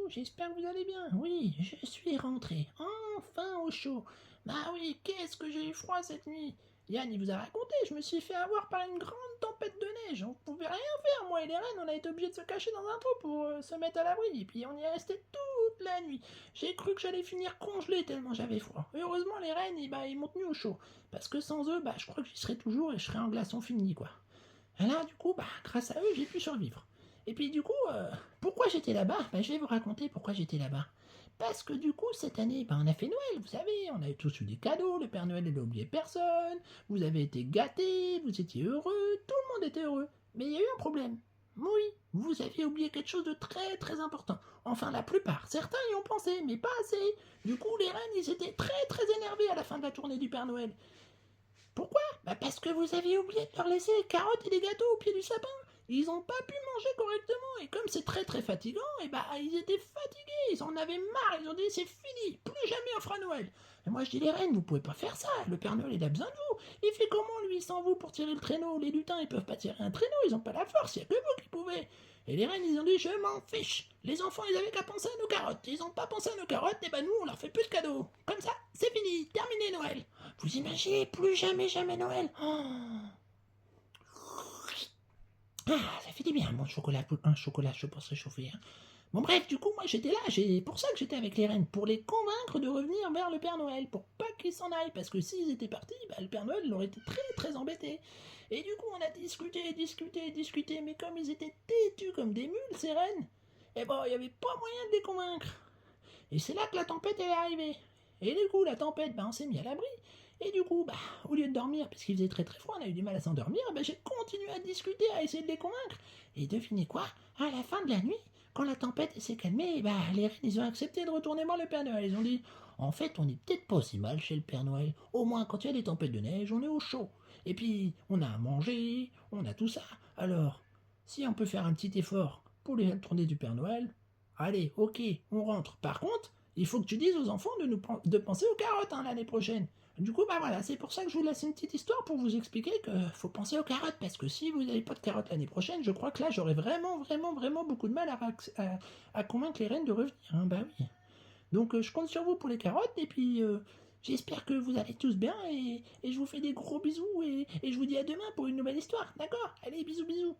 j'espère que vous allez bien. Oui, je suis rentré, enfin au chaud. Bah oui, qu'est-ce que j'ai eu froid cette nuit. Yann, il vous a raconté, je me suis fait avoir par une grande tempête de neige. On pouvait rien faire, moi et les rennes, on a été obligés de se cacher dans un trou pour se mettre à l'abri. Et puis on y est resté toute la nuit. J'ai cru que j'allais finir congelé tellement j'avais froid. Heureusement, les rennes, ils m'ont tenu au chaud. Parce que sans eux, je crois que j'y serais toujours et je serais en glaçon fini, quoi. Et là, du coup, grâce à eux, j'ai pu survivre. Et puis du coup, pourquoi j'étais là-bas? Je vais vous raconter pourquoi j'étais là-bas. Parce que du coup, cette année, on a fait Noël, vous savez, on a tous eu des cadeaux, le Père Noël n'a oublié personne, vous avez été gâtés, vous étiez heureux, tout le monde était heureux. Mais il y a eu un problème. Oui, vous avez oublié quelque chose de très très important. Enfin, la plupart. Certains y ont pensé, mais pas assez. Du coup, les reines, ils étaient très très énervés à la fin de la tournée du Père Noël. Pourquoi? Parce que vous aviez oublié de leur laisser les carottes et les gâteaux au pied du sapin. Ils n'ont pas pu manger correctement et comme c'est très très fatigant, ils étaient fatigués, ils en avaient marre, ils ont dit c'est fini, plus jamais on fera Noël. Et moi je dis les reines, vous pouvez pas faire ça, le Père Noël il a besoin de vous. Il fait comment lui sans vous pour tirer le traîneau? Les lutins ils peuvent pas tirer un traîneau, ils ont pas la force, il y a que vous qui pouvez. Et les reines ils ont dit je m'en fiche, les enfants ils avaient qu'à penser à nos carottes, ils ont pas pensé à nos carottes, et nous on leur fait plus de cadeaux. Comme ça, c'est fini, terminé Noël. Vous imaginez plus jamais jamais Noël. Oh. Ah, ça fait du bien, mon chocolat, un chocolat chaud pour se réchauffer. Hein. Bon bref, du coup, moi j'étais là, c'est pour ça que j'étais avec les reines, pour les convaincre de revenir vers le Père Noël, pour pas qu'ils s'en aillent, parce que s'ils étaient partis, le Père Noël l'aurait été très très embêté. Et du coup, on a discuté, mais comme ils étaient têtus comme des mules, ces reines, il n'y avait pas moyen de les convaincre. Et c'est là que la tempête est arrivée. Et du coup, la tempête, on s'est mis à l'abri. Et du coup, au lieu de dormir, parce qu'il faisait très très froid, on a eu du mal à s'endormir, j'ai continué à discuter, à essayer de les convaincre. Et devinez quoi? À la fin de la nuit, quand la tempête s'est calmée, les reines, ils ont accepté de retourner voir le Père Noël. Ils ont dit, en fait, on n'est peut-être pas si mal chez le Père Noël. Au moins, quand il y a des tempêtes de neige, on est au chaud. Et puis, on a à manger, on a tout ça. Alors, si on peut faire un petit effort pour les tournées du Père Noël, allez, ok, on rentre. Par contre, il faut que tu dises aux enfants de penser aux carottes l'année prochaine. Du coup, voilà, c'est pour ça que je vous laisse une petite histoire pour vous expliquer qu'il faut penser aux carottes, parce que si vous n'avez pas de carottes l'année prochaine, je crois que là, j'aurai vraiment beaucoup de mal à convaincre les reines de revenir. Hein, oui. Donc, je compte sur vous pour les carottes, et puis j'espère que vous allez tous bien, et je vous fais des gros bisous, et je vous dis à demain pour une nouvelle histoire, d'accord? Allez, bisous, bisous.